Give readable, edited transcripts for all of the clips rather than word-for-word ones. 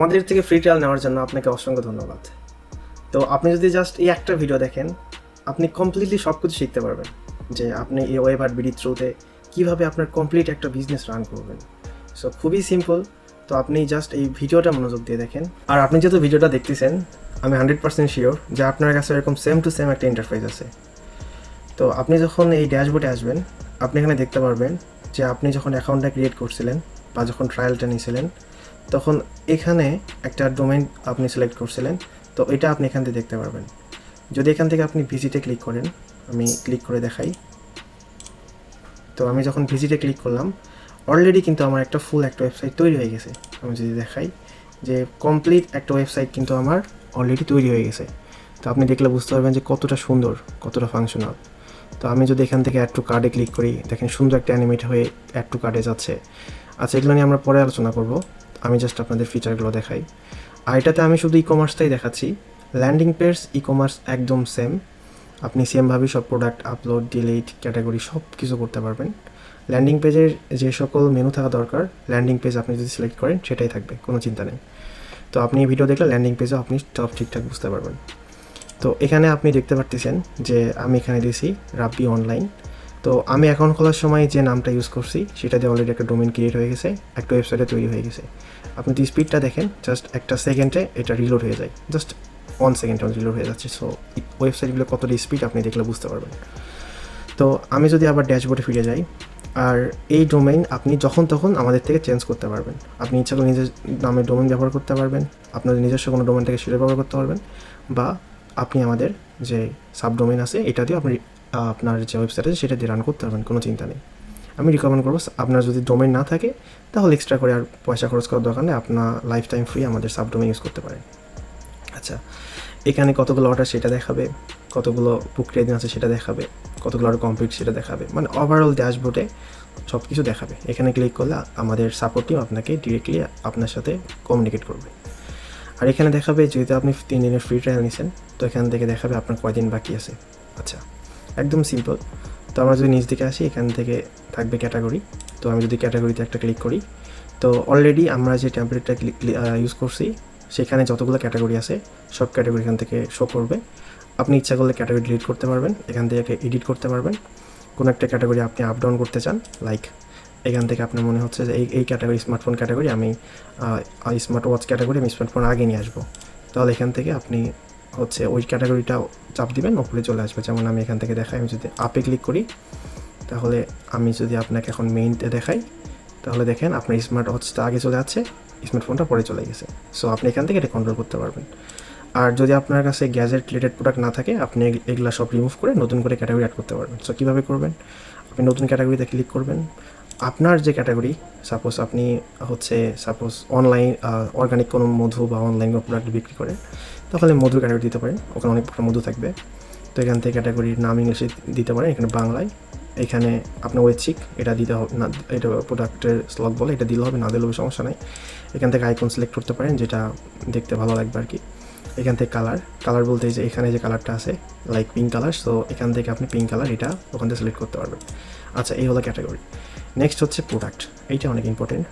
আমাদের থেকে free trial নেওয়ার জন্য আপনাকে অসংখ্য ধন্যবাদ। তো আপনি যদি জাস্ট এই একটা ভিডিও দেখেন, আপনি কমপ্লিটলি সব কিছু শিখতে পারবেন যে আপনি এই ওয়েব আর বিডি থ্রুতে কীভাবে আপনার কমপ্লিট একটা বিজনেস রান করবেন। সো খুবই সিম্পল। তো আপনি জাস্ট এই ভিডিওটা মনোযোগ দিয়ে দেখেন। আর আপনি যেহেতু ভিডিওটা দেখতেছেন, আমি 100% শিওর যে আপনার কাছে এরকম সেম টু সেম একটা ইন্টারফেস আছে। তো আপনি যখন এই ড্যাশবোর্ডে আসবেন, আপনি এখানে দেখতে পারবেন যে আপনি যখন অ্যাকাউন্টটা ক্রিয়েট করছিলেন বা যখন ট্রায়ালটা নিয়েছিলেন, তখন এখানে একটা ডোমেইন আপনি সিলেক্ট করছিলেন। তো এটা আপনি এখান থেকে দেখতে পারবেন। যদি এখান থেকে আপনি ভিজিটে ক্লিক করেন, আমি ক্লিক করে দেখাই। তো আমি যখন ভিজিটে ক্লিক করলাম, অলরেডি কিন্তু আমার একটা ফুল একটা ওয়েবসাইট তৈরি হয়ে গেছে। আমি যদি দেখাই যে কমপ্লিট একটা ওয়েবসাইট কিন্তু আমার অলরেডি তৈরি হয়ে গেছে। তো আপনি দেখলে বুঝতে পারবেন যে কতটা সুন্দর, কতটা ফাংশনাল। তো আমি যদি এখান থেকে অ্যাড টু কার্ডে ক্লিক করি, দেখেন সুন্দর একটা অ্যানিমেট হয়ে অ্যাড টু কার্ডে যাচ্ছে। আচ্ছা, এগুলো নিয়ে আমরা পরে আলোচনা করব। আমি জাস্ট আপনাদের ফিচারগুলো দেখাই। আর এটাতে আমি শুধু ই কমার্সটাই দেখাচ্ছি। ল্যান্ডিং পেজ ই কমার্স একদম সেম। আপনি সেমভাবেই সব প্রোডাক্ট আপলোড, ডিলিট, ক্যাটাগরি সব কিছু করতে পারবেন। ল্যান্ডিং পেজের যে সকল মেনু থাকা দরকার, ল্যান্ডিং পেজ আপনি যদি সিলেক্ট করেন সেটাই থাকবে, কোনো চিন্তা নেই। তো আপনি এই ভিডিও দেখলে ল্যান্ডিং পেজও আপনি সব ঠিকঠাক বুঝতে পারবেন। তো এখানে আপনি দেখতে পারতেছেন যে আমি এখানে দিয়েছি রাব্বি অনলাইন। তো আমি অ্যাকাউন্ট খোলার সময় যে নামটা ইউজ করছি সেটা দিয়ে অলরেডি একটা ডোমেইন ক্রিয়েট হয়ে গেছে, একটা ওয়েবসাইটে তৈরি হয়ে গেছে। আপনি যদি স্পিডটা দেখেন, জাস্ট একটা সেকেন্ডে এটা রিলোড হয়ে যায়, জাস্ট 1 সেকেন্ডে রিলোড হয়ে যাচ্ছে। সো ওয়েবসাইটগুলো কতটা স্পিড আপনি দেখলে বুঝতে পারবেন। তো আমি যদি আবার ড্যাশবোর্ডে ফিরে যাই, আর এই ডোমেইন আপনি যখন তখন আমাদের থেকে চেঞ্জ করতে পারবেন। আপনি ইচ্ছা করে নিজের নামে ডোমেইন ব্যবহার করতে পারবেন, আপনাদের নিজস্ব কোনো ডোমেইন থেকে সেটা ব্যবহার করতে পারবেন, বা আপনি আমাদের যে সাবডোমেইন আছে এটা দিয়ে আপনি আপনার যে ওয়েবসাইট আছে সেটা দিয়ে রান করতে পারবেন, কোনো চিন্তা নেই। আমি রিকমেন্ড করবো, আপনার যদি ডোমেইন না থাকে তাহলে এক্সট্রা করে আর পয়সা খরচ করার দরকার নেই, আপনার লাইফ টাইম ফ্রি আমাদের সাবডোমেইন ইউজ করতে পারেন। আচ্ছা, এখানে কতগুলো অর্ডার সেটা দেখাবে, কতগুলো প্রক্রিয়া দিন আছে সেটা দেখাবে, কতগুলো অর্ডার কমপ্লিট সেটা দেখাবে, মানে ওভারঅল ড্যাশবোর্ডে সব কিছু দেখাবে। এখানে ক্লিক করলে আমাদের সাপোর্ট টিম আপনাকে ডিরেক্টলি আপনার সাথে কমিউনিকেট করবে। আর এখানে দেখাবে যেহেতু আপনি 3 দিনের ফ্রি ট্রায়াল নিয়েছেন, তো এখান থেকে দেখাবে আপনার কয়দিন বাকি আছে। আচ্ছা, একদম সিম্পল। তো আমরা যদি নিচ দিকে আসি, এখান থেকে থাকবে ক্যাটাগরি। তো আমি যদি ক্যাটাগরিতে একটা ক্লিক করি, তো অলরেডি আমরা যে টেমপ্লেটটা ইউজ করছি সেখানে যতগুলো ক্যাটাগরি আছে সব ক্যাটাগরি এখান থেকে শো করবে। আপনি ইচ্ছা করলে ক্যাটাগরি ডিলিট করতে পারবেন, এখান থেকে এডিট করতে পারবেন। কোনো একটা ক্যাটাগরি আপনি আপ ডাউন করতে চান, লাইক এখান থেকে আপনার মনে হচ্ছে যে এই ক্যাটাগরি স্মার্টফোন ক্যাটাগরি আমি স্মার্ট ওয়াচ ক্যাটাগরি আমি স্মার্টফোন আগে নিয়ে আসবো, তাহলে এখান থেকে আপনি হচ্ছে ওই ক্যাটাগরিটা চাপ দিবেন, ওপরে চলে আসবে। যেমন আমি এখান থেকে দেখাই, আমি যদি আপে ক্লিক করি, তাহলে আমি যদি আপনাকে এখন মেইনতে দেখাই, তাহলে দেখেন আপনার স্মার্ট ওয়াচটা আগে চলে যাচ্ছে, স্মার্টফোনটা পরে চলে গেছে। সো আপনি এখান থেকে এটা কন্ট্রোল করতে পারবেন। আর যদি আপনার কাছে গ্যাজেট রিলেটেড প্রোডাক্ট না থাকে, আপনি এগুলা সব রিমুভ করে নতুন করে ক্যাটাগরি অ্যাড করতে পারবেন। সো কীভাবে করবেন? আপনি নতুন ক্যাটাগরিতে ক্লিক করবেন। আপনার যে ক্যাটাগরি, সাপোজ আপনি অনলাইন অর্গানিক কোনো মধু বা অনলাইন কোনো প্রোডাক্ট বিক্রি করেন, তাহলে মধুর ক্যাটাগরি দিতে পারেন, ওখানে অনেক প্রকার মধু থাকবে। তো এখান থেকে ক্যাটাগরির নাম ইংলিশে দিতে পারেন, এখানে বাংলায়। এখানে আপনার ওয়েচিক এটা দিতে হবে না, এটা প্রোডাক্টের স্লগ বলে, এটা দিলে হবে, না দিলেও সমস্যা নাই। এখান থেকে আইকন সিলেক্ট করতে পারেন, যেটা দেখতে ভালো লাগবে আর কি। এখান থেকে কালার বলতে যে এখানে যে কালারটা আছে লাইক পিঙ্ক কালার, সো এখান থেকে আপনি পিঙ্ক কালার এটা ওখান থেকে সিলেক্ট করতে পারবেন। আচ্ছা, এই হলো ক্যাটাগরি। নেক্সট হচ্ছে প্রোডাক্ট, এইটা অনেক ইম্পর্টেন্ট।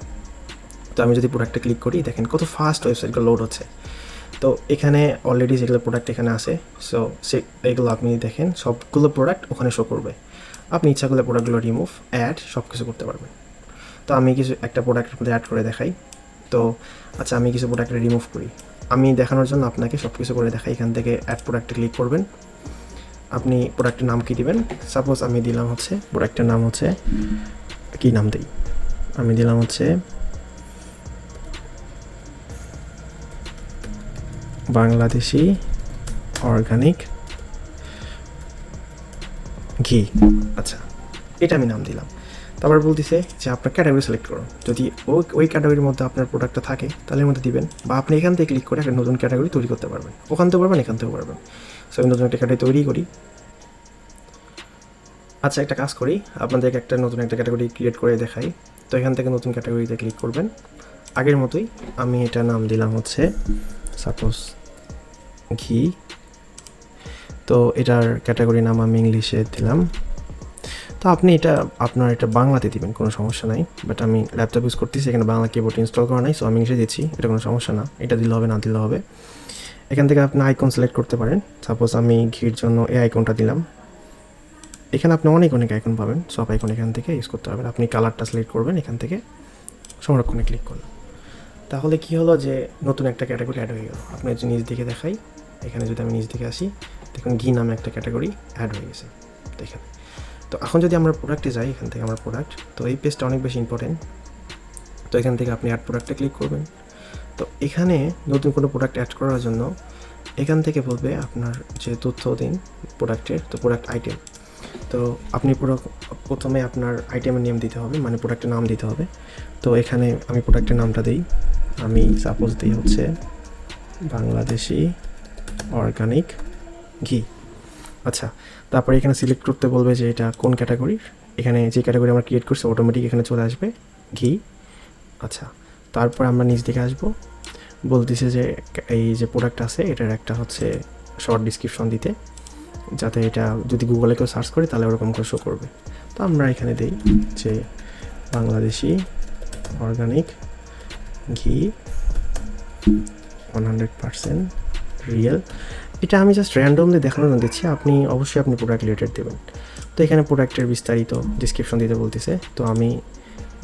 তো আমি যদি প্রোডাক্টে ক্লিক করি, দেখেন কত ফাস্ট ওয়েবসাইটগুলো লোড হচ্ছে। তো এখানে অলরেডি যেগুলো প্রোডাক্ট এখানে আছে, সো এগুলো আপনি দেখেন সবগুলো প্রোডাক্ট ওখানে শো করবে। আপনি ইচ্ছা করলে প্রোডাক্টগুলো রিমুভ, অ্যাড সব কিছু করতে পারবেন। তো আমি কিছু একটা প্রোডাক্টের মধ্যে অ্যাড করে দেখাই। তো আচ্ছা, আমি কিছু প্রোডাক্টে রিমুভ করি, আমি দেখানোর জন্য আপনাকে সব কিছু করে দেখাই। এখান থেকে অ্যাড প্রোডাক্টে ক্লিক করবেন, আপনি প্রোডাক্টের নাম কী দিবেন। সাপোজ আমি দিলাম হচ্ছে প্রোডাক্টের নাম হচ্ছে, কী নাম দিই, আমি দিলাম হচ্ছে বাংলাদেশি অর্গানিক ঘি। আচ্ছা, এটা আমি নাম দিলাম। তারপর বলতেছে যে আপনার ক্যাটাগরি সিলেক্ট করুন, যদি ওই ক্যাটাগরির মধ্যে আপনার প্রোডাক্টটা থাকে তাহলে এর মধ্যে দিবেন, বা আপনি এখান থেকে ক্লিক করে একটা নতুন ক্যাটাগরি তৈরি করতে পারবেন, ওখান থেকেও পারবেন, এখান থেকেও পারবেন। সো আমি নতুন একটা ক্যাটাগরি তৈরি করি। আচ্ছা, একটা কাজ করি, আপনাদেরকে একটা নতুন একটা ক্যাটাগরি ক্রিয়েট করে দেখাই। তো এখান থেকে নতুন ক্যাটাগরিতে ক্লিক করবেন, আগের মতোই আমি এটা নাম দিলাম হচ্ছে সাপোজ ঘি। তো এটার ক্যাটাগরি নাম আমি ইংলিশে দিলাম। তো আপনি এটা আপনার এটা বাংলাতে দিবেন, কোনো সমস্যা নাই। বাট আমি ল্যাপটপ ইউজ করতেছি, এখানে বাংলা কিবোর্ড ইনস্টল করা নাই, সো আমি ইংলিশে দিচ্ছি, এটা কোনো সমস্যা না। এটা দিলে হবে, না দিলে হবে। এখান থেকে আপনি আইকন সিলেক্ট করতে পারেন। সাপোজ আমি ঘির জন্য এই আইকনটা দিলাম। এখানে আপনি অনেক আইকন পাবেন, সব আইকন এখান থেকে ইউজ করতে পারবেন। আপনি কালারটা সিলেক্ট করবেন, এখান থেকে সংরক্ষণে ক্লিক করলাম। তাহলে কি হলো যে নতুন একটা ক্যাটাগরি অ্যাড হয়ে গেল। আপনার যদি নিজ দিকে দেখাই, এখানে যদি আমি নিজ দিকে আসি, দেখুন ঘি নামে একটা ক্যাটাগরি অ্যাড হয়ে গেছে দেখেন। তো এখন যদি আমরা প্রোডাক্টে যাই, এখান থেকে আমরা প্রোডাক্ট, তো এই পেজটা অনেক বেশি ইম্পর্টেন্ট। তো এখান থেকে আপনি অ্যাড প্রোডাক্টে ক্লিক করবেন। তো এখানে নতুন কোনো প্রোডাক্ট অ্যাড করার জন্য এখান থেকে বলবে আপনার যে তথ্য দিন প্রোডাক্টের, তো প্রোডাক্ট আইটেম। তো আপনি প্রথমে আপনার আইটেমের নেম দিতে হবে, মানে প্রোডাক্টের নাম দিতে হবে। তো এখানে আমি প্রোডাক্টের নামটা দিই, আমি সাপোজ দিই হচ্ছে বাংলাদেশি অর্গানিক ঘি। আচ্ছা, তারপরে এখানে সিলেক্ট করতে বলবে যে এটা কোন ক্যাটাগরির। এখানে যে ক্যাটাগরি আমরা ক্রিয়েট করছি অটোমেটিক এখানে চলে আসবে ঘি। আচ্ছা, তারপর আমরা নিচ দিকে আসবো, বলতেছে যে এই যে প্রোডাক্ট আছে এটার একটা হচ্ছে শর্ট ডিসক্রিপশন দিতে, যাতে এটা যদি গুগলে কেউ সার্চ করে তাহলে ওরকম করে শো করবে। তো আমরা এখানে দিই যে বাংলাদেশি অর্গানিক ঘি 100% রিয়েল। এটা আমি জাস্ট র্যান্ডমলি দেখানোর জন্য দিচ্ছি, আপনি অবশ্যই আপনি প্রোডাক্ট রিলেটেড দেবেন। তো এখানে প্রোডাক্টের বিস্তারিত ডিসক্রিপশন দিতে বলতেছে, তো আমি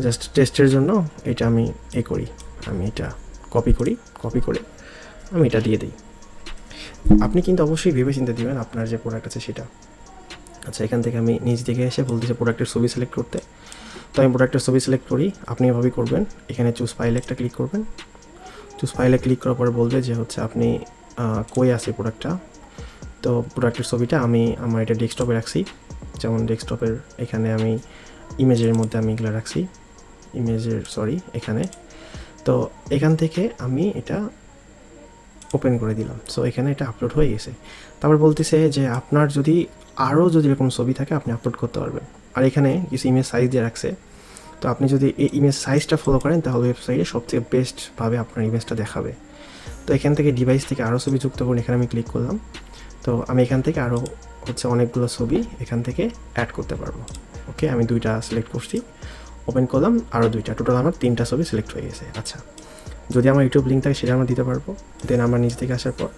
জাস্ট টেস্টের জন্য এটা আমি করি, আমি এটা কপি করে আমি এটা দিয়ে দিই। আপনি কিন্তু অবশ্যই ভেবে চিন্তে দেবেন আপনার যে প্রোডাক্ট আছে সেটা। আচ্ছা, এখান থেকে আমি নিচ দিকে এসে বলতেছে প্রোডাক্টের ছবি সিলেক্ট করতে, তো আমি প্রোডাক্টের ছবি সিলেক্ট করি। আপনি এভাবেই করবেন, এখানে চুজ ফাইলে একটা ক্লিক করবেন। চুজ ফাইলে ক্লিক করার পরে বলবে যে হচ্ছে আপনি কই আছে প্রোডাক্টটা। তো প্রোডাক্টের ছবিটা আমি আমার এটা ডেস্কটপে রাখছি, যেমন ডেস্কটপের এখানে আমি ইমেজের মধ্যে আমি এগুলো রাখছি, এখানে। তো এখান থেকে আমি এটা ওপেন করে দিলাম, সো এখানে এটা আপলোড হয়ে গেছে। তারপর বলতেছে যে আপনার যদি আরও যদি এরকম ছবি থাকে আপনি আপলোড করতে পারবেন। আর এখানে কিছু ইমেজ সাইজ দিয়ে রাখছে, তো আপনি যদি এই ইমেজ সাইজটা ফলো করেন তাহলে ওয়েবসাইটে সবথেকে বেস্টভাবে আপনার ইমেজটা দেখাবে। তো এখান থেকে ডিভাইস থেকে আরও ছবি যুক্ত করুন, এখানে আমি ক্লিক করলাম। তো আমি এখান থেকে আরও হচ্ছে অনেকগুলো ছবি এখান থেকে অ্যাড করতে পারবো। ওকে, আমি 2টা সিলেক্ট করছি, ওপেন করলাম, আরও 2টা, টোটাল আমার 3টা ছবি সিলেক্ট হয়ে গেছে। আচ্ছা, যদি আমার ইউটিউব লিঙ্ক থাকে সেটা আমরা দিতে পারবো। দেন আমরা নিচ থেকে আসার পর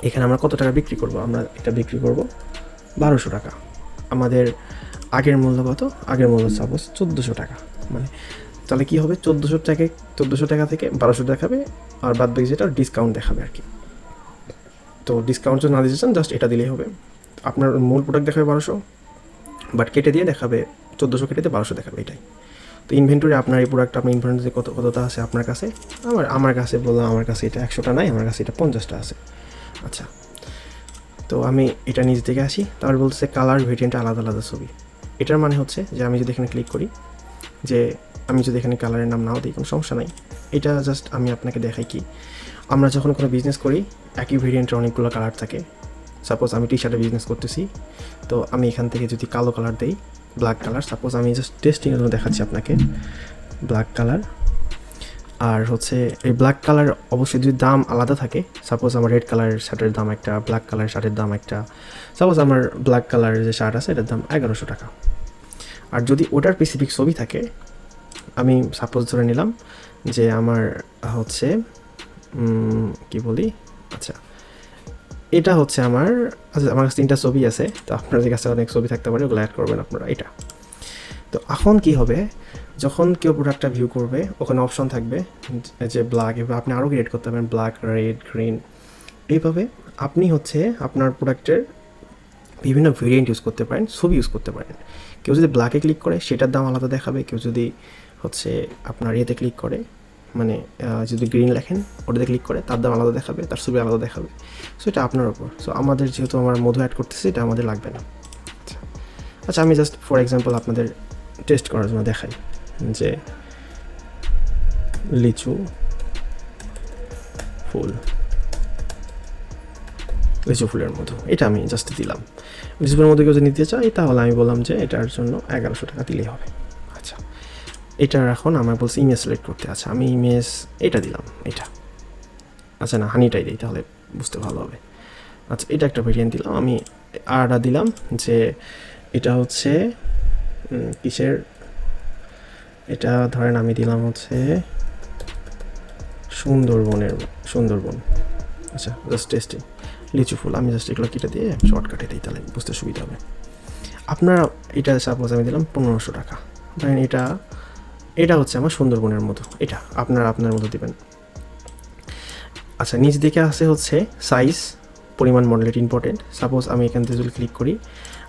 এখানে আমরা কত টাকা বিক্রি করব, আমরা এটা বিক্রি করব 1200 টাকা। আমাদের আগের মূল্য কত? আগের মূল্য সাপোজ 1400 টাকা। মানে তাহলে কী হবে, 1400 টাকা থেকে 1200 দেখাবে, আর বাদ বাকি যেটা ডিসকাউন্ট দেখাবে আর কি। তো ডিসকাউন্ট যদি না দিতে চান জাস্ট এটা দিলেই হবে। আপনার মূল প্রোডাক্ট দেখাবে 1200, বাট কেটে দিয়ে দেখাবে 1400, কেটে দিয়ে 1200 দেখাবে, এটাই। তো ইনভেন্টরি আপনার এই প্রোডাক্ট আপনার ইনভেন্টরি কতটা আছে আপনার কাছে, আমার কাছে বললাম আমার কাছে এটা 100টা নাই, আমার কাছে এটা 50টা আছে। আচ্ছা, তো আমি এটা নিচ থেকে আসি, তারপর বলছে কালার ভেরিয়েন্টে আলাদা আলাদা ছবি। এটার মানে হচ্ছে যে আমি যদি এখানে ক্লিক করি, যে আমি যদি এখানে কালারের নাম নাও দিই কোনো সমস্যা নাই। এটা জাস্ট আমি আপনাকে দেখাই কি, আমরা যখন কোনো বিজনেস করি একই ভেরিয়েন্টের অনেকগুলো কালার থাকে। সাপোজ আমি টি শার্টের বিজনেস করতেছি, তো আমি এখান থেকে যদি কালো কালার দিই, ব্ল্যাক কালার, সাপোজ আমি জাস্ট টেস্টিংয়ের জন্য দেখাচ্ছি আপনাকে, ব্ল্যাক কালার। আর হচ্ছে এই ব্ল্যাক কালার অবশ্যই যদি দাম আলাদা থাকে, সাপোজ আমার রেড কালারের শার্টের দাম একটা, ব্ল্যাক কালারের শার্টের দাম একটা, সাপোজ আমার ব্ল্যাক কালারের যে শার্ট আছে এটার দাম 1100 টাকা। আর যদি ওটার স্পেসিফিক ছবি থাকে, আমি সাপোজ ধরে নিলাম যে আমার হচ্ছে কি বলি, আচ্ছা এটা হচ্ছে আমার কাছে 3টা ছবি আছে, তো আপনাদের কাছে অনেক ছবি থাকতে পারে, ওগুলো অ্যাড করবেন আপনারা এটা। তো এখন কি হবে, যখন কেউ প্রোডাক্টটা ভিউ করবে ওখানে অপশন থাকবে যে ব্ল্যাক, এবার আপনি আরও ক্রিয়েট করতে পারেন ব্ল্যাক, রেড, গ্রিন। এইভাবে আপনি হচ্ছে আপনার প্রোডাক্টের বিভিন্ন ভেরিয়েন্ট ইউজ করতে পারেন, ছবি ইউজ করতে পারেন। কেউ যদি ব্ল্যাকে ক্লিক করে সেটার দাম আলাদা দেখাবে, কেউ যদি হচ্ছে আপনার ইয়েতে ক্লিক করে, মানে যদি গ্রিন লেখেন ওটাতে ক্লিক করে তার দাম আলাদা দেখাবে, তার ছবি আলাদা দেখাবে। সো এটা আপনার ওপর। সো আমাদের যেহেতু আমরা মধু অ্যাড করতেছি, এটা আমাদের লাগবে না। আচ্ছা, আমি জাস্ট ফর এক্সাম্পল আপনাদের টেস্ট করার জন্য দেখাই যে লিচু ফুলের মধু, এটা আমি জাস্ট দিলাম। লিচু ফুলের মধু কেউ যদি নিতে চাই তাহলে আমি বললাম যে এটার জন্য 1100 টাকা দিলেই হবে। আচ্ছা, এটার এখন আমার বলছে ইমেজ সিলেক্ট করতে। আচ্ছা, আমি ইমেজ এটা দিলাম, এটা। আচ্ছা না, হানিটাই দিই তাহলে বুঝতে ভালো হবে। আচ্ছা, এটা একটা ভেরিয়েন্ট দিলাম আমি। আরটা দিলাম যে এটা হচ্ছে কিসের, এটা ধরেন আমি দিলাম হচ্ছে সুন্দরবন। আচ্ছা, জাস্ট টেস্টিং লিচু ফুল, আমি জাস্ট এগুলো কেটে দিয়ে শর্টকাটে দিই, তাহলে বুঝতে সুবিধা হবে। আপনার এটা সাপোজ আমি দিলাম 1500 টাকা, ধরেন এটা হচ্ছে আমার সুন্দরবনের মতো, এটা আপনার মতো দিবেন। আচ্ছা, নিচ দিকে আসে হচ্ছে সাইজ, পরিমাণ, মডেলেট ইম্পর্টেন্ট। সাপোজ আমি এখান থেকে যদি ক্লিক করি,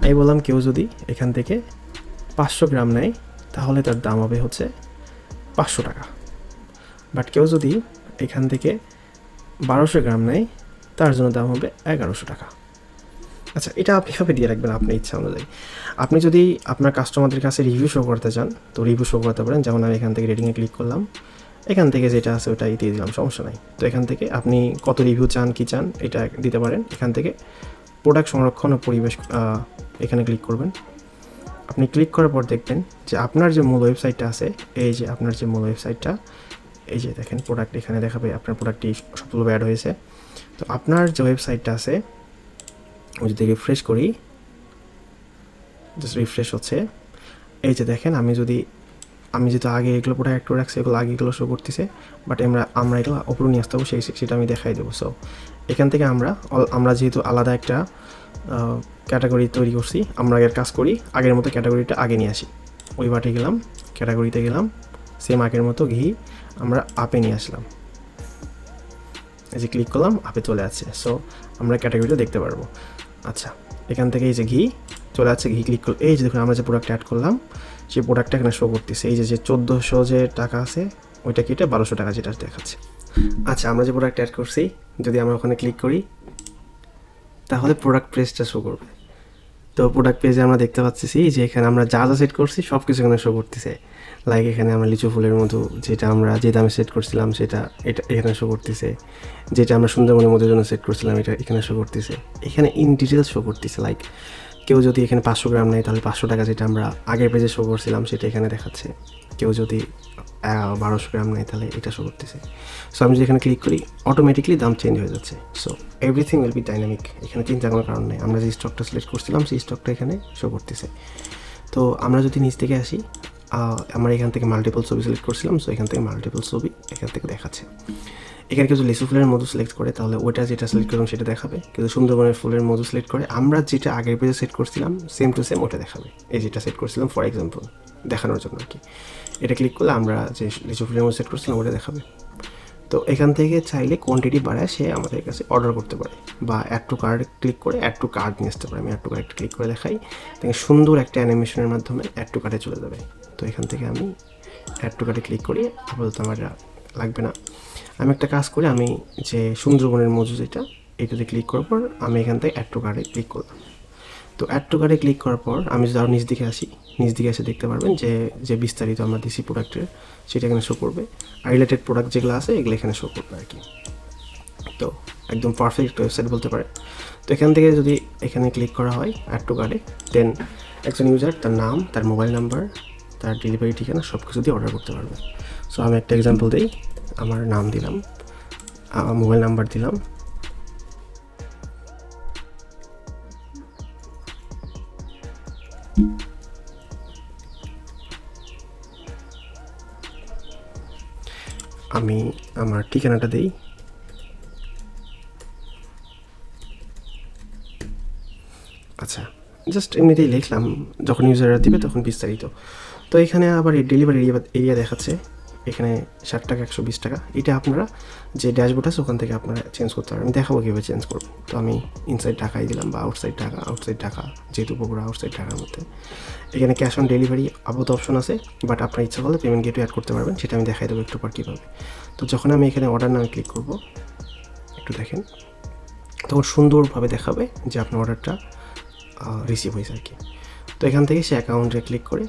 আমি বললাম কেউ যদি এখান থেকে 500 গ্রাম নেয় তাহলে তার দাম হবে হচ্ছে 500 টাকা, বাট কেউ যদি এখান থেকে 1200 গ্রাম নেয় তার জন্য দাম হবে 1100 টাকা। আচ্ছা, এটা আপনি কীভাবে দিয়ে রাখবেন আপনার ইচ্ছা অনুযায়ী। আপনি যদি আপনার কাস্টমারদের কাছে রিভিউ শো করতে চান তো রিভিউ শো করতে পারেন, যেমন আমি এখান থেকে রেটিংয়ে ক্লিক করলাম, এখান থেকে যেটা আছে ওটাই দিয়ে দিলাম, সমস্যা নাই। তো এখান থেকে আপনি কত রিভিউ চান, কী চান এটা দিতে পারেন। এখান থেকে প্রোডাক্ট সংরক্ষণ ও পরিবেশ এখানে ক্লিক করবেন। আপনি ক্লিক করার পর দেখবেন যে আপনার যে মূল ওয়েবসাইটটা আছে, এই যে আপনার যে মূল ওয়েবসাইটটা, এই যে দেখেন প্রোডাক্ট এখানে দেখাবে আপনার প্রোডাক্টটি সফলভাবে অ্যাড হয়েছে। তো আপনার যে ওয়েবসাইটটা আছে, আমি যদি রিফ্রেশ করি, জাস্ট রিফ্রেশ হচ্ছে, এই যে দেখেন আমি যেহেতু আগে এগুলো প্রোডাক্ট অ্যাড করে রাখছি, এগুলো আগে এগুলো শো করতেছে, বাট আমরা এগুলো ওপরে নিয়ে আসতে হবে, সেটা আমি দেখাই দেবো। সো এখান থেকে আমরা যেহেতু আলাদা একটা ক্যাটাগরি তৈরি করছি, আমরা আগের কাজ করি, আগের মতো ক্যাটাগরিটা আগে নিয়ে আসি। ওই বাটে গেলাম, ক্যাটাগরিতে গেলাম, সেম আগের মতো ঘি আমরা আপে নিয়ে আসলাম, এই যে ক্লিক করলাম, আপে চলে আসছে। সো আমরা ক্যাটাগরিটা দেখতে পারবো। আচ্ছা, এখান থেকে এই যে ঘি চলে আসছে, ঘি ক্লিক করলে এই যে দেখুন আমরা যে প্রোডাক্ট অ্যাড করলাম সেই প্রোডাক্টটা এখানে শো করতেছে। এই যে 1400 যে টাকা আছে ওইটা কেটে 1200 টাকা যেটা দেখাচ্ছে। আচ্ছা, আমরা যে প্রোডাক্ট অ্যাড করছি যদি আমরা ওখানে ক্লিক করি তাহলে প্রোডাক্ট পেজটা শো করবে। তো প্রোডাক্ট পেজে আমরা দেখতে পাচ্ছি যে এখানে আমরা যা সেট করছি সব কিছু এখানে শো করতেছে। লাইক এখানে আমরা লিচু ফুলের মতো যেটা আমরা যে দামে সেট করছিলাম সেটা এখানে শো করতেছে, যেটা আমরা সুন্দরবনের মধ্যে জন্য সেট করছিলাম এটা এখানে শো করতেছে, এখানে ইন ডিটেলস শো করতেছে। লাইক কেউ যদি এখানে 500 গ্রাম নেয় তাহলে 500 টাকা যেটা আমরা আগের পেজে শো করছিলাম সেটা এখানে দেখাচ্ছে। কেউ যদি 1200 গ্রাম নেয় তাহলে এটা শো করতেছে। সো আমি যদি এখানে ক্লিক করি অটোমেটিকলি দাম চেঞ্জ হয়ে যাচ্ছে। So everything will be dynamic, এখানে চিন্তা করার কারণ নেই। আমরা যে স্টকটা সিলেক্ট করছিলাম সেই স্টকটা এখানে শো করতেছে। তো আমরা যদি নিচ থেকে আসি, আমরা এখান থেকে মাল্টিপল ছবি সিলেক্ট করছিলাম, সো এখান থেকে মাল্টিপল ছবি এখান থেকে দেখাচ্ছে। এখানে কিছু লিচু ফুলের মধু সিলেক্ট করে তাহলে ওটা যেটা সিলেক্ট করলাম সেটা দেখাবে, কিন্তু সুন্দরবনের ফুলের মধু সিলেক্ট করে আমরা যেটা আগের পেজে সেট করছিলাম সেম টু সেম ওটা দেখাবে। এই যেটা সেট করছিলাম ফর এক্সাম্পল দেখানোর জন্য আর কি, এটা ক্লিক করলে আমরা যে লিচু ফুলের মধু সেট করছিলাম ওটা দেখাবে। তো এখান থেকে চাইলে কোয়ান্টিটি বাড়ায় সে আমাদের কাছে অর্ডার করতে পারে, বা অ্যাড টু কার্ড ক্লিক করে অ্যাড টু কার্ড নিয়ে আসতে পারে। আমি অ্যাড টু কার্ড ক্লিক করে দেখাই, দেখে সুন্দর একটা অ্যানিমেশনের মাধ্যমে অ্যাড টু কার্ডে চলে যাবে। তো এখান থেকে আমি অ্যাড টু কার্ডে ক্লিক করি, আপাতত আমার লাগবে না। আমি একটা কাজ করি, আমি যে সুন্দরবনের মজু যেটা এইটাতে ক্লিক করার পর আমি এখান থেকে অ্যাড টু কার্ডে ক্লিক করলাম। তো অ্যাড টু কার্ডে ক্লিক করার পর আমি যদি আরও নিচ দিকে এসে দেখতে পারবেন যে বিস্তারিত আমরা দিছি প্রোডাক্টের সেটা এখানে শো করবে, আর রিলেটেড প্রোডাক্ট যেগুলো আছে এগুলো এখানে শো করবে আর কি। তো একদম পারফেক্ট ওয়েবসাইট বলতে পারে। তো এখান থেকে যদি এখানে ক্লিক করা হয় অ্যাড টু কার্ডে, দেন একজন ইউজার তার নাম, তার মোবাইল নাম্বার, তার ডেলিভারি ঠিকানা সব কিছু দিয়ে অর্ডার করতে পারবে। সো আমি একটা এক্সাম্পল দিই, আমার নাম দিলাম, আমার মোবাইল নাম্বার দিলাম, আমি আমার ঠিকানাটা দিই, আচ্ছা জাস্ট এমনিতেই লিখলাম, যখন ইউজাররা দিবে তখন বিস্তারিত। তো এখানে আবার এই ডেলিভারি এরিয়া দেখাচ্ছে, এখানে 60 টাকা 120 টাকা, এটা আপনারা যে ড্যাশবোর্ড আছে ওখান থেকে আপনারা চেঞ্জ করতে পারবেন। আমি দেখাবো কীভাবে চেঞ্জ করবেন। তো আমি ইনসাইড ঢাকাই দিলাম, বা আউটসাইড ঢাকা যেহেতু বগুড়া আউটসাইড ঢাকার মধ্যে। এখানে ক্যাশ অন ডেলিভারি আপাতত অপশন আছে, বাট আপনার ইচ্ছা করলে পেমেন্ট গেটও অ্যাড করতে পারবেন, সেটা আমি দেখাই দেবো একটু পর কীভাবে। তো যখন আমি এখানে অর্ডার নামে ক্লিক করব, একটু দেখেন, তখন সুন্দরভাবে দেখাবে যে আপনার অর্ডারটা রিসিভ হয়েছে আর কি। তো এখান থেকে সে অ্যাকাউন্টে ক্লিক করে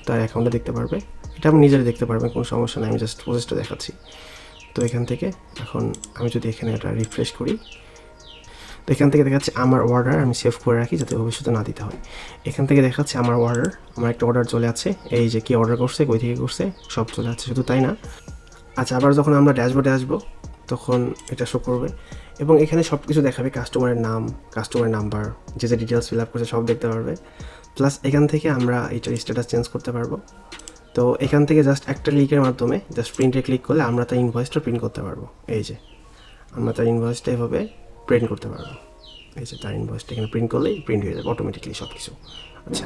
তার অ্যাকাউন্টে দেখতে পারবে, এটা আপনি নিজেরা দেখতে পারবেন, কোনো সমস্যা নেই, আমি জাস্ট প্রসেসটা দেখাচ্ছি। তো এখান থেকে এখন আমি যদি এখানে এটা রিফ্রেশ করি, তো এখান থেকে দেখাচ্ছে আমার অর্ডার, আমি সেভ করে রাখি যাতে ভবিষ্যতে না দিতে হয়। এখান থেকে দেখাচ্ছে আমার অর্ডার, আমার একটা অর্ডার চলে আছে, এই যে কি অর্ডার করছে, কই থেকে করছে সব চলে যাচ্ছে। শুধু তাই না, আচ্ছা আবার যখন আমরা ড্যাশবোর্ডে আসবো তখন এটা শো করবে এবং এখানে সব কিছু দেখাবে, কাস্টমারের নাম, কাস্টমার নাম্বার, যে ডিটেলস ফিল আপ করছে সব দেখতে পারবে। প্লাস এখান থেকে আমরা এইটার স্ট্যাটাস চেঞ্জ করতে পারবো। তো এখান থেকে জাস্ট একটা ক্লিকের মাধ্যমে জাস্ট প্রিন্টে ক্লিক করলে আমরা তার ইনভয়েসটা প্রিন্ট করতে পারবো। এই যে আমরা তার ইনভয়েসটা এভাবে প্রিন্ট করতে পারবো। এই যে তার ইনভয়েসটা এখানে প্রিন্ট করলেই প্রিন্ট হয়ে যাবে অটোমেটিকলি সব কিছু। আচ্ছা,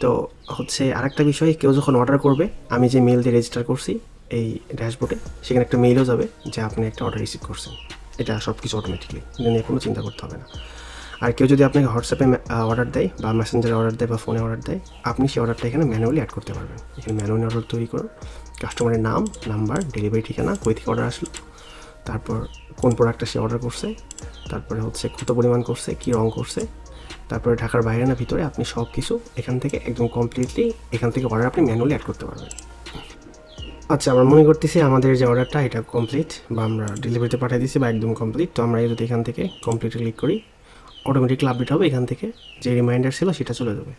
তো হচ্ছে আরেকটা বিষয়, কেউ যখন অর্ডার করবে, আমি যে মেল দিয়ে রেজিস্টার করছি এই ড্যাশবোর্ডে, সেখানে একটা মেলও যাবে যে আপনি একটা অর্ডার রিসিভ করছেন। এটা সব কিছু অটোমেটিকলি, এটা নিয়ে কোনো চিন্তা করতে হবে না। আর কেউ যদি আপনাকে হোয়াটসঅ্যাপে অর্ডার দেয় বা মেসেঞ্জারে অর্ডার দেয় বা ফোনে অর্ডার দেয়, আপনি সেই অর্ডারটা এখানে ম্যানুয়ালি অ্যাড করতে পারবেন। এখানে ম্যানুয়ালি অর্ডার তৈরি করুন, কাস্টমারের নাম, নাম্বার, ডেলিভারি ঠিকানা, কই থেকে অর্ডার আসলো, তারপর কোন প্রোডাক্টটা সে অর্ডার করছে, তারপরে হচ্ছে কত পরিমাণ করছে, কী রং করছে, তারপরে ঢাকার বাইরে না ভিতরে, আপনি সব কিছু এখান থেকে একদম কমপ্লিটলি এখান থেকে অর্ডার আপনি ম্যানুয়ালি অ্যাড করতে পারবেন। আচ্ছা, আমরা মনে করতেছি আমাদের যে অর্ডারটা এটা কমপ্লিট বা আমরা ডেলিভারিতে পাঠিয়ে দিচ্ছি বা একদম কমপ্লিট। তো আমরা যদি এখান থেকে কমপ্লিটে ক্লিক করি, অটোমেটিকলি আপডেট হবে, এখান থেকে যে রিমাইন্ডার ছিল সেটা চলে যাবে।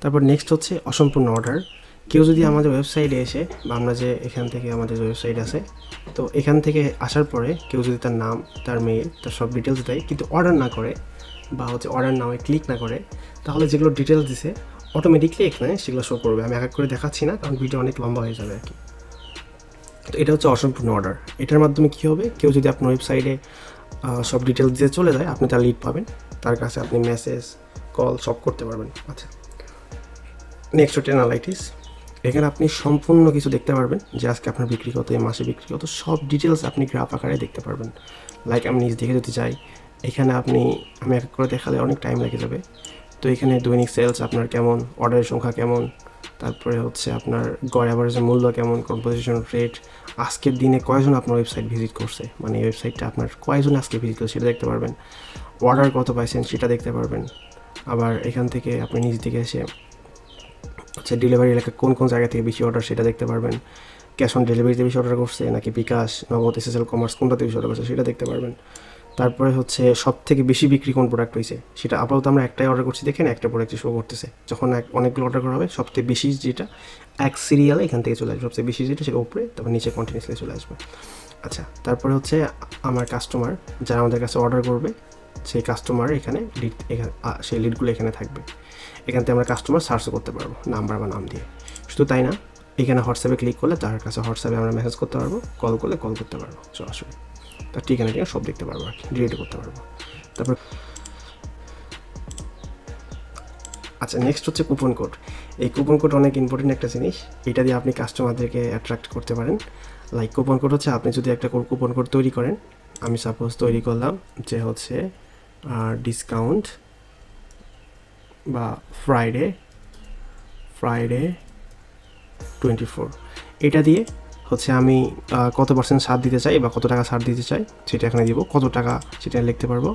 তারপর নেক্সট হচ্ছে অসম্পূর্ণ অর্ডার। কেউ যদি আমাদের ওয়েবসাইটে এসে বা আমরা যে এখান থেকে আমাদের ওয়েবসাইট আছে, তো এখান থেকে আসার পরে কেউ যদি তার নাম, তার মেইল, তার সব ডিটেলস দেয় কিন্তু অর্ডার না করে বা হচ্ছে অর্ডার নামে ক্লিক না করে, তাহলে যেগুলো ডিটেলস দিছে অটোমেটিকলি এখানে সেগুলো শো করবে। আমি এক এক করে দেখাচ্ছি না, কারণ ভিডিও অনেক লম্বা হয়ে যাবে আর কি। তো এটা হচ্ছে অসম্পূর্ণ অর্ডার। এটার মাধ্যমে কী হবে, কেউ যদি আপনার ওয়েবসাইটে সব ডিটেলস দিয়ে চলে যায়, আপনি তার লিড পাবেন, তার কাছে আপনি মেসেজ, কল সব করতে পারবেন। আচ্ছা, নেক্সট হচ্ছে অ্যানালাইটিক্স। এখানে আপনি সম্পূর্ণ কিছু দেখতে পারবেন যে আজকে আপনার বিক্রি কত, এই মাসে বিক্রি কত, সব ডিটেলস আপনি গ্রাফ আকারে দেখতে পারবেন। লাইক আমি নিজ দেখে যদি চাই, এখানে আমি এক এক করে দেখালে অনেক টাইম লেগে যাবে। তো এখানে দৈনিক সেলস আপনার কেমন, অর্ডারের সংখ্যা কেমন, তারপরে হচ্ছে আপনার গড় অ্যাভারেজের মূল্য কেমন, কম্পোজিশন রেট, আজকের দিনে কয়জন আপনার ওয়েবসাইট ভিজিট করছে, মানে এই ওয়েবসাইটটা আপনার কয়জন আজকে ভিজিট করছে সেটা দেখতে পারবেন। অর্ডার কত পাইছেন সেটা দেখতে পারবেন। আবার এখান থেকে আপনি নিজ দিকে এসে হচ্ছে ডেলিভারি এলাকা কোন কোন জায়গা থেকে বেশি অর্ডার সেটা দেখতে পারবেন। ক্যাশ অন ডেলিভারিতে বেশি অর্ডার করছে নাকি বিকাশ, নগদ, এসএসএল কমার্স কোনটাতে বেশি অর্ডার করছে সেটা দেখতে পারবেন। তারপরে হচ্ছে সব থেকে বেশি বিক্রি কোন প্রোডাক্ট হয়েছে সেটা আপাতত আমরা একটাই অর্ডার করছি, দেখেন একটা প্রোডাক্ট শো করতেছে। যখন অনেকগুলো অর্ডার করা হবে, সবথেকে বেশি যেটা এক সিরিয়ালে এখান থেকে চলে আসবে, সবচেয়ে বেশি যেটা সেটা উপরে, তারপর নিচে কন্টিনিউসলি চলে আসবে। আচ্ছা, তারপরে হচ্ছে আমার কাস্টমার যারা আমাদের কাছে অর্ডার করবে, সেই কাস্টমার এখানে লিড, এখানে সেই লিডগুলো এখানে থাকবে। এখান থেকে আমরা কাস্টমার সার্চও করতে পারবো নাম্বার বা নাম দিয়ে। শুধু তাই না, এখানে হোয়াটসঅ্যাপে ক্লিক করলে তার কাছে হোয়াটসঅ্যাপে আমরা মেসেজ করতে পারবো, কল করলে কল করতে পারবো সরাসরি, তার ঠিকানা সব দেখতে পারবো আর কি, ডিলিট করতে পারবো। তারপর আচ্ছা, নেক্সট হচ্ছে কুপন কোড। এই কুপন কোড অনেক ইম্পর্টেন্ট একটা জিনিস, এটা দিয়ে আপনি কাস্টমারদেরকে অ্যাট্রাক্ট করতে পারেন। লাইক কুপন কোড হচ্ছে আপনি যদি একটা কুপন কোড তৈরি করেন, আমি সাপোজ তৈরি করলাম যে হচ্ছে ডিসকাউন্ট বা ফ্রাইডে 24, এটা দিয়ে হচ্ছে আমি কত % ছাড় দিতে চাই বা কত টাকা ছাড় দিতে চাই সেটা এখানে দিব, কত টাকা সেটা লিখতে পারবো,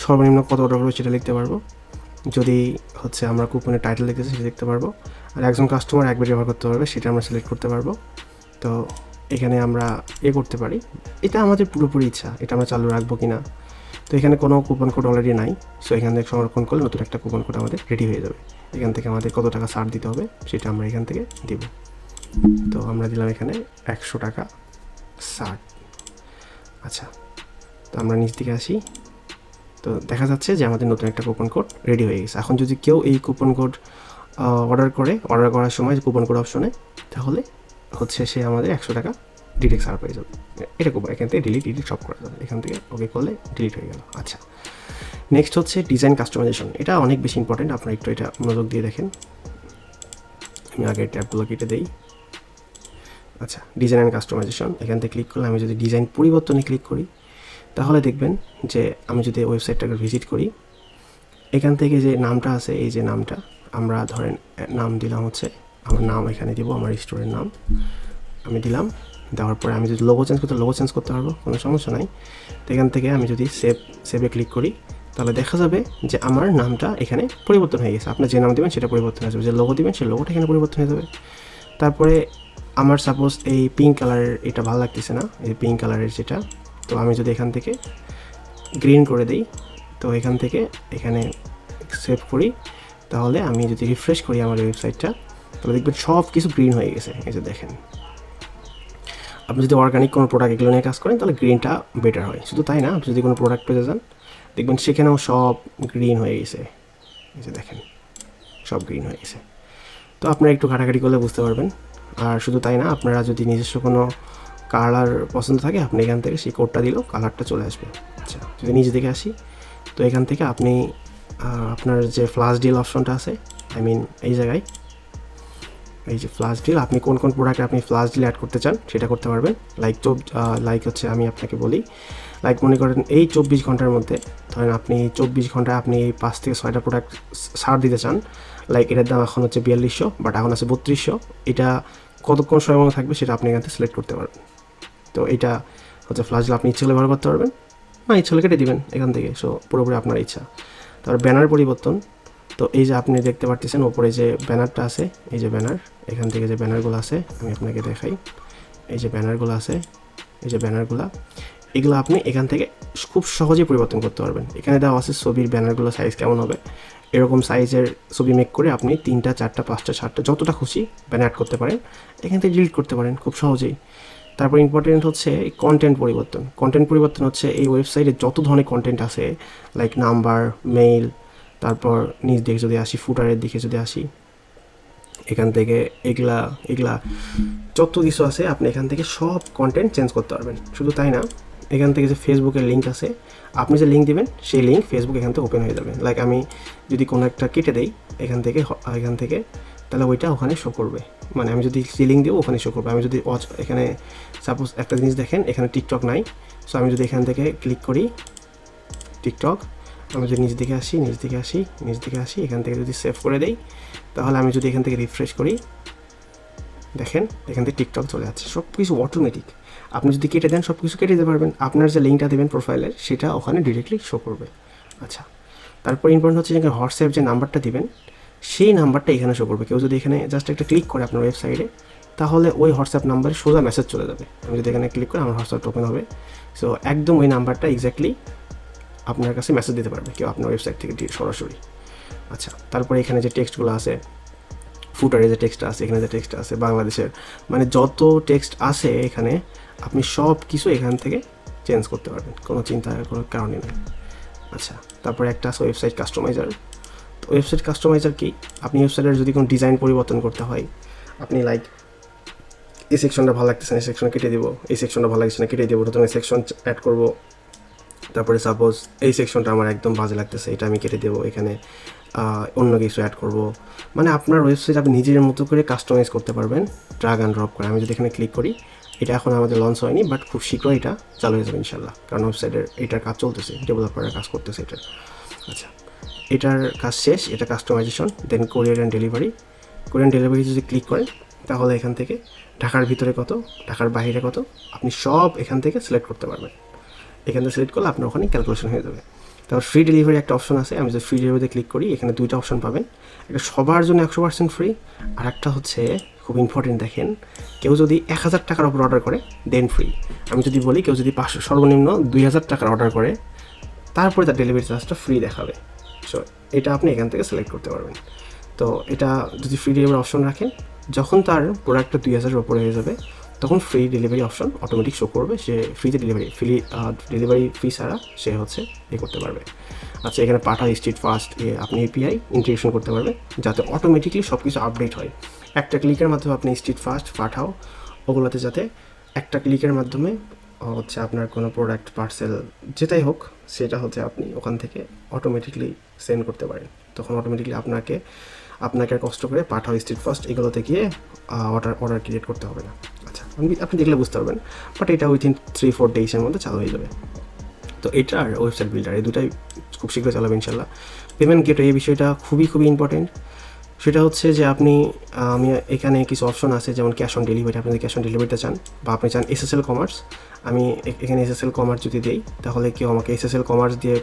সর্বনিম্ন কত অর্ডার করবো সেটা লিখতে পারবো, যদি হচ্ছে আমরা কুপনের টাইটেল লিখতেছি সেটা লিখতে পারবো, আর একজন কাস্টমার একবার ব্যবহার করতে পারবে সেটা আমরা সিলেক্ট করতে পারবো। তো এখানে আমরা করতে পারি, এটা আমাদের পুরোপুরি ইচ্ছা, এটা আমরা চালু রাখবো কি না। তো এখানে কোনো কুপন কোড অলরেডি নাই, সো এখান থেকে সংরক্ষণ করলে নতুন একটা কুপন কোড আমাদের রেডি হয়ে যাবে। এখান থেকে আমাদের কত টাকা ছাড় দিতে হবে সেটা আমরা এখান থেকে দিব। তো আমরা দিলাম এখানে 100 টাকা ছাড়। আচ্ছা, তো আমরা নিচ দিকে আসি, তো দেখা যাচ্ছে যে আমাদের নতুন একটা কুপন কোড রেডি হয়ে গেছে। এখন যদি কেউ এই কুপন কোড অর্ডার করার সময় কুপন কোড অপশনে, তাহলে হচ্ছে সে আমাদের 100 টাকা ডিরেক্ট ছাড় পেয়ে যাবে। এরকম এখান থেকে ডিলিট সব করা যাবে, এখান থেকে ওকে করলে ডিলিট হয়ে গেল। আচ্ছা, নেক্সট হচ্ছে ডিজাইন কাস্টমাইজেশন। এটা অনেক বেশি ইম্পর্টেন্ট, আপনারা একটু এটা মনোযোগ দিয়ে দেখেন। আমি আগে ট্যাবগুলো কেটে দিই। আচ্ছা, ডিজাইন অ্যান্ড কাস্টমাইজেশন, এখান থেকে ক্লিক করলে আমি যদি ডিজাইন পরিবর্তনে ক্লিক করি, তাহলে দেখবেন যে আমি যদি ওয়েবসাইটটাকে ভিজিট করি, এখান থেকে যে নামটা আছে, এই যে নামটা আমরা ধরেন নাম দিলাম হচ্ছে, আমার নাম এখানে দিব, আমার স্টোরের নাম আমি দিলাম। দেওয়ার পরে আমি যদি লোগো চেঞ্জ করতে পারবো, কোনো সমস্যা নাই। তো এখান থেকে আমি যদি সেভে ক্লিক করি, তাহলে দেখা যাবে যে আমার নামটা এখানে পরিবর্তন হয়ে গেছে। আপনি যে নাম দেবেন সেটা পরিবর্তন হয়ে যাবে, যে লোগো দেবেন সেই লোগোটা এখানে পরিবর্তন হয়ে যাবে। তারপরে আমার সাপোজ এই পিঙ্ক কালারের এটা ভালো লাগতেছে না, এই পিঙ্ক কালারের যেটা, তো আমি যদি এখান থেকে গ্রিন করে দিই, তো এখান থেকে এখানে সেভ করি, তাহলে আমি যদি রিফ্রেশ করি আমার ওয়েবসাইটটা, তাহলে দেখবেন সব কিছু গ্রিন হয়ে গেছে, এই যে দেখেন। আপনি যদি অর্গানিক কোনো প্রোডাক্ট এগুলো নিয়ে কাজ করেন তাহলে গ্রিনটা বেটার হয়। শুধু তাই না, আপনি যদি কোনো প্রোডাক্ট পেতে যান দেখবেন সেখানেও সব গ্রিন হয়ে গেছে, এই যে দেখেন সব গ্রিন হয়ে গেছে। তো আপনারা একটু ঘাটাঘাটি করলে বুঝতে পারবেন। আর শুধু তাই না, আপনারা যদি নিজস্ব কোনো কালার পছন্দ থাকে আপনি এখান থেকে সেই কোডটা দিলেও কালারটা চলে আসবে। আচ্ছা, যদি নিজে দেখে আসি, তো এখান থেকে আপনি আপনার যে ফ্ল্যাশ ডিল অপশনটা আছে, আই মিন এই জায়গায় এই যে ফ্ল্যাশ ডিল, আপনি কোন কোন প্রোডাক্টে আপনি ফ্ল্যাশ ডিল অ্যাড করতে চান সেটা করতে পারবেন। লাইক হচ্ছে আমি আপনাকে বলি, লাইক মনে করেন এই 24 ঘন্টার মধ্যে ধরেন আপনি 24 ঘন্টায় আপনি 5 থেকে 6টা প্রোডাক্ট ছাড় দিতে চান। লাইক এটার দাম এখন হচ্ছে 4200, বাট এখন আছে 3200। এটা কতক্ষণ সময় মতো থাকবে সেটা আপনি এখান থেকে সিলেক্ট করতে পারবেন। তো এটা হচ্ছে ফ্ল্যাশ ডিল, আপনি ইচ্ছে হলে ব্যবহার করতে পারবেন, না ইচ্ছে হলে কেটে দিবেন এখান থেকে। সো পুরোপুরি আপনার ইচ্ছা। তারপর ব্যানার পরিবর্তন, তো এই যে আপনি দেখতে পাচ্ছেন ওপরে যে ব্যানারটা আছে, এই যে ব্যানার, এখান থেকে যে ব্যানারগুলো আছে আমি আপনাকে দেখাই, এই যে ব্যানারগুলো আছে, এই যে ব্যানারগুলো, এগুলো আপনি এখান থেকে খুব সহজেই পরিবর্তন করতে পারবেন। এখানে দেওয়া আছে ছবির ব্যানারগুলো সাইজ কেমন হবে, এরকম সাইজের ছবি মেক করে আপনি 3টা 4টা 5টা 7টা যতটা খুশি ব্যানার অ্যাড করতে পারেন, এখান থেকে ডিলিট করতে পারেন খুব সহজেই। তারপর ইম্পর্টেন্ট হচ্ছে কন্টেন্ট পরিবর্তন। কন্টেন্ট পরিবর্তন হচ্ছে এই ওয়েবসাইটে যত ধরনের কন্টেন্ট আছে, লাইক নাম্বার, মেইল, তারপর নিচ দিকে যদি আসি, ফুটারের দিকে যদি আসি, এখান থেকে এগুলা যত কিছু আছে আপনি এখান থেকে সব কন্টেন্ট চেঞ্জ করতে পারবেন। শুধু তাই না, এখান থেকে যে ফেসবুকের লিঙ্ক আছে, আপনি যে লিঙ্ক দিবেন সেই লিঙ্ক ফেসবুক এখান থেকে ওপেন হয়ে যাবে। লাইক আমি যদি কোনো একটা কেটে দেই এখান থেকে তাহলে ওইটা ওখানে শো করবে, মানে আমি যদি যে লিঙ্ক দেবো ওখানে শো করবে। আমি যদি এখানে সাপোজ একটা জিনিস দেখেন, এখানে টিকটক নাই, সো আমি যদি এখান থেকে ক্লিক করি টিকটক, আমি যদি নিচ দিকে আসি, এখান থেকে যদি সেভ করে দেই, তাহলে আমি যদি এখান থেকে রিফ্রেশ করি, দেখেন এখান থেকে টিকটক চলে যাচ্ছে। সব কিছু অটোমেটিক। আপনি যদি কেটে দেন সব কিছু কেটে দিতে পারবেন, আপনার যে লিঙ্কটা দেবেন প্রোফাইলের সেটা ওখানে ডিরেক্টলি শো করবে। আচ্ছা, তারপর ইম্পর্টেন্ট হচ্ছে যে হোয়াটসঅ্যাপ যে নাম্বারটা দিবেন সেই নাম্বারটা এখানে শো করবে। কেউ যদি এখানে জাস্ট একটা ক্লিক করে আপনার ওয়েবসাইটে, তাহলে ওই হোয়াটসঅ্যাপ নাম্বারে সোজা মেসেজ চলে যাবে। আমি যদি এখানে ক্লিক করি আমার হোয়াটসঅ্যাপ ওপেন হবে, সো একদম ওই নাম্বারটা এক্স্যাক্টলি আপনার কাছে মেসেজ দিতে পারবে কেউ আপনার ওয়েবসাইট থেকে সরাসরি। আচ্ছা, তারপরে এখানে যে টেক্সটগুলো আছে, ফুটারে যে টেক্সট আছে, এখানে যে টেক্সট আছে বাংলাদেশের, মানে যত টেক্সট আছে এখানে আপনি সব কিছু এখান থেকে চেঞ্জ করতে পারবেন, কোনো চিন্তার কোনো কারণই নেই। আচ্ছা, তারপরে একটা আছে ওয়েবসাইট কাস্টমাইজার। তো ওয়েবসাইট কাস্টমাইজার কি, আপনি ওয়েবসাইটের যদি কোনো ডিজাইন পরিবর্তন করতে হয়, আপনি লাইক এই সেকশনটা ভালো লাগতেছে না, এই সেকশন কেটে দেবো, এই সেকশনটা ভালো লাগছে না কেটে দেবো, প্রথমে সেকশন অ্যাড করবো। তারপরে সাপোজ এই সেকশনটা আমার একদম বাজে লাগতেছে, এটা আমি কেটে দেবো, এখানে অন্য কিছু অ্যাড করব। মানে আপনার ওয়েবসাইট আপনি নিজের মতো করে কাস্টমাইজ করতে পারবেন ড্রাগ অ্যান্ড ড্রপ করে। আমি যদি এখানে ক্লিক করি, এটা এখন আমাদের লঞ্চ হয়নি, বাট খুব শীঘ্রই এটা চালু হয়ে যাবে ইনশাল্লাহ, কারণ ওয়েবসাইটের এটার কাজ চলতেছে, ডেভেলপাররা কাজ করতেছে এটার। আচ্ছা, এটার কাজ শেষ, এটা কাস্টমাইজেশন। দেন কোরিয়ার অ্যান্ড ডেলিভারি। কোরিয়ান ডেলিভারি যদি ক্লিক করেন তাহলে এখান থেকে ঢাকার ভিতরে কত, ঢাকার বাইরে কত, আপনি সব এখান থেকে সিলেক্ট করতে পারবেন। এখান থেকে সিলেক্ট করলে আপনার ওখানে ক্যালকুলেশন হয়ে যাবে। তারপর ফ্রি ডেলিভারি একটা অপশন আছে, আমি যদি ফ্রি ডেলিভারিতে ক্লিক করি এখানে 2টা অপশন পাবেন, একটা সবার জন্য 100% ফ্রি, আর একটা হচ্ছে খুব ইম্পর্টেন্ট, দেখেন কেউ যদি 1000 টাকার ওপর অর্ডার করে দেন ফ্রি। আমি যদি বলি কেউ যদি সর্বনিম্ন 2000 টাকার অর্ডার করে তারপরে তার ডেলিভারি চার্জটা ফ্রি দেখাবে। সো এটা আপনি এখান থেকে সিলেক্ট করতে পারবেন। তো এটা যদি ফ্রি ডেলিভারি অপশন রাখেন, যখন তার প্রোডাক্টটা 2000-এর ওপরে হয়ে যাবে তখন free delivery option automatic show করবে, সে ফ্রিতে ডেলিভারি ফি ছাড়া সে হচ্ছে করতে পারবে। আচ্ছা, এখানে পাঠাও স্ট্রিট ফাস্ট আপনি এপিআই ইন্টিগ্রেশন করতে পারবেন যাতে অটোমেটিকলি সব কিছু আপডেট হয়। একটা ক্লিকের মাধ্যমে আপনি স্ট্রিট ফাস্ট পাঠাও ওগুলোতে যাতে একটা ক্লিকের মাধ্যমে হচ্ছে আপনার কোনো প্রোডাক্ট পার্সেল যেটাই হোক সেটা হচ্ছে আপনি ওখান থেকে অটোমেটিকলি সেন্ড করতে পারেন। তখন অটোমেটিকলি আপনাকে আর কষ্ট করে পাঠাও স্ট্রিট ফাস্ট এগুলোতে গিয়ে অর্ডার ক্রিয়েট করতে হবে না। আচ্ছা, আপনি দেখলে বুঝতে পারবেন, বাট এটা উইথিন 3-4 ডেজের মধ্যে চালু হয়ে যাবে। তো এটা আর ওয়েবসাইট বিল্ডার এই দুটাই খুব শীঘ্র চালাবে ইনশাল্লাহ। পেমেন্ট গেটওয়ে এই বিষয়টা খুবই ইম্পর্টেন্ট। সেটা হচ্ছে যে আমি এখানে কিছু অপশন আছে, যেমন ক্যাশ অন ডেলিভারি। আপনি যদি ক্যাশ অন ডেলিভারিতে চান বা আপনি চান এসএসএল কমার্স, আমি এখানে এসএসএল কমার্স যদি দিই তাহলে কেউ আমাকে এসএসএল কমার্স দিয়ে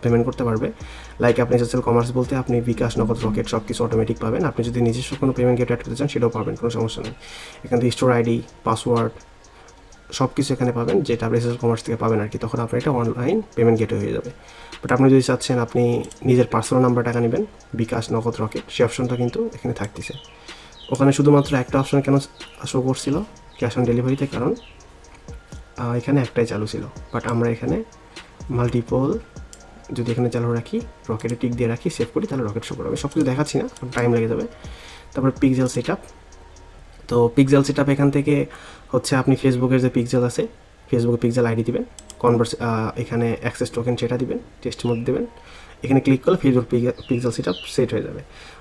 পেমেন্ট করতে পারবে। লাইক আপনি এসএসএল কমার্স বলতে আপনি বিকাশ, নগদ, রকেট সব কিছু অটোমেটিক পাবেন। আপনি যদি নিজস্ব কোনো পেমেন্ট গেট অ্যাড করতে চান সেটাও পাবেন, কোনো সমস্যা নেই। এখান থেকে স্টোর আইডি, পাসওয়ার্ড সব কিছু এখানে পাবেন, যেটা আপনি এসএসএল কমার্স থেকে পাবেন আর কি। তখন আপনার এটা অনলাইন পেমেন্ট গেটওয়ে হয়ে যাবে। বাট আপনি যদি চাচ্ছেন আপনি নিজের পার্সোনাল নাম্বার টাকা নেবেন, বিকাশ, নগদ, রকেট, সেই অপশনটা কিন্তু এখানে থাকতেছে। ওখানে শুধুমাত্র একটা অপশন কেন শো করছিল, ক্যাশ অন ডেলিভারিতে, কারণ এখানে একটাই চালু ছিল। বাট আমরা এখানে মাল্টিপল যদি এখানে চালু রাখি, রকেটে টিক দিয়ে রাখি, সেভ করি, তাহলে রকেট শো করবে। আমি সব কিছু দেখাচ্ছি না, টাইম লেগে যাবে। তারপর পিক্সেল সেট আপ। তো পিক্সেল সেট আপ এখান থেকে হচ্ছে আপনি ফেসবুকের যে পিক্সেল আছে, ফেসবুকে পিক্সেল আইডি দিবেন, এখানে অ্যাক্সেস টোকেন সেটা দিবেন, টেস্ট মোড দেবেন। এখানে ক্লিক করলে Facebook pixel set up set হয়ে যাবে।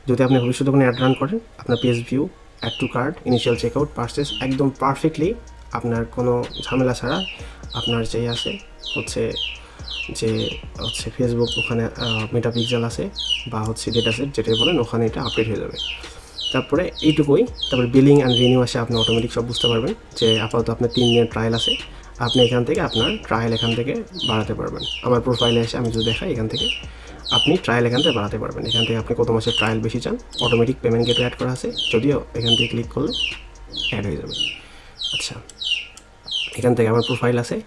যদি আপনি ভবিষ্যতে কোনো অ্যাড রান করেন, আপনার page view, add to cart, initial checkout, purchase একদম পারফেক্টলি আপনার কোনো ঝামেলা ছাড়া আপনার যেই আছে যে ফেসবুক ওখানে মেটা পিক্সেল আছে বা ডেটা সেট যেটাই বলেন, ওখানে এটা আপডেট হয়ে যাবে। তারপরে এইটুকুই। তারপরে বিলিং অ্যান্ড রিনিউ আসে, আপনি অটোমেটিক সব বুঝতে পারবেন যে আপাতত আপনার 3 দিনের ট্রায়াল আছে। আপনি এখান থেকে আপনার ট্রায়াল এখান থেকে বাড়াতে পারবেন। আমার প্রোফাইলে এসে আমি যদি দেখাই, এখান থেকে আপনি ট্রায়াল এখান থেকে বাড়াতে পারবেন। এখান থেকে আপনি কত মাসের ট্রায়াল বেশি চান, অটোমেটিক পেমেন্ট গেটওয়ে অ্যাড করা আছে, যদিও এখান থেকে ক্লিক করলে অ্যাড হয়ে যাবে। আচ্ছা, এখান থেকে আমার প্রোফাইল আছে,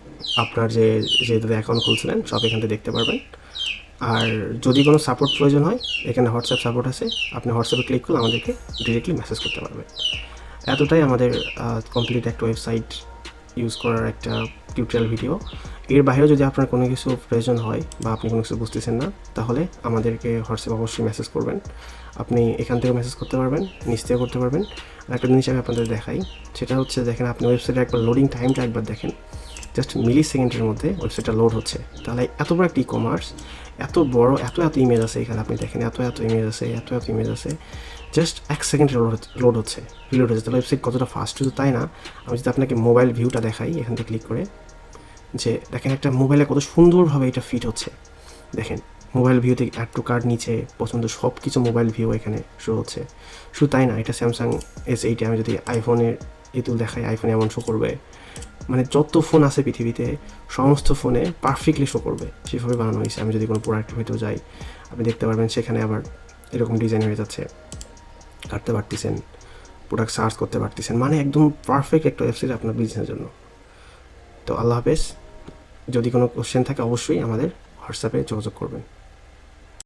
আপনার যেহেতু অ্যাকাউন্ট খুলছিলেন সব এখান থেকে দেখতে পারবেন। আর যদি কোনো সাপোর্ট প্রয়োজন হয়, এখানে হোয়াটসঅ্যাপ সাপোর্ট আছে, আপনি হোয়াটসঅ্যাপে ক্লিক করলে আমাদেরকে ডিরেক্টলি মেসেজ করতে পারবেন। এতটাই আমাদের কমপ্লিট একটা ওয়েবসাইট ইউজ করার একটা টিউটোরিয়াল ভিডিও। এর বাইরেও যদি আপনার কোনো কিছু প্রয়োজন হয় বা আপনি কোনো কিছু বুঝতেছেন না, তাহলে আমাদেরকে হোয়াটসঅ্যাপ অবশ্যই মেসেজ করবেন। আপনি এখান থেকে মেসেজ করতে পারবেন, নিচ থেকে করতে পারবেন। আর একটা জিনিস আমি আপনাদের দেখাই, সেটা হচ্ছে দেখেন, আপনি ওয়েবসাইটে একবার লোডিং টাইমটা একবার দেখেন, জাস্ট মিলি সেকেন্ডের মধ্যে ওয়েবসাইটটা লোড হচ্ছে। তাহলে এত বড় একটা ই-কমার্স, এত বড়, এত ইমেজ আছে এখানে, আপনি দেখেন এত ইমেজ আছে, জাস্ট 1 সেকেন্ডে লোড হচ্ছে, রিলোড হচ্ছে। তাহলে ওয়েবসাইট কতটা ফাস্ট, শুধু তাই না, আমি যদি আপনাকে মোবাইল ভিউটা দেখাই এখান থেকে ক্লিক করে, যে দেখেন একটা মোবাইলে কত সুন্দরভাবে এটা ফিট হচ্ছে। দেখেন মোবাইল ভিউতে অ্যাড টু কার্ট, নিচে পছন্দ সব কিছু মোবাইল ভিউ এখানে শো হচ্ছে। শুধু তাই না, এটা স্যামসাং S8, আমি যদি আইফোনের তুল দেখাই, আইফোনে এমন শো করবে। মানে যত ফোন আছে পৃথিবীতে সমস্ত ফোনে পারফেক্টলি শো করবে, সেভাবে বানানো হয়েছে। আমি যদি কোনো প্রোডাক্টের ভিতরে যাই, আপনি দেখতে পারবেন সেখানে আবার এরকম ডিজাইন হয়ে যাচ্ছে, কাটতে পারতেছেন, প্রোডাক্ট সার্চ করতে পারতেছেন, মানে একদম পারফেক্ট একটা ওয়েবসাইট আপনার বিজনেসের জন্য। তো আল্লাহ হাফেজ। যদি কোনো কোশ্চেন থাকে অবশ্যই আমাদের হোয়াটসঅ্যাপে যোগাযোগ করবেন।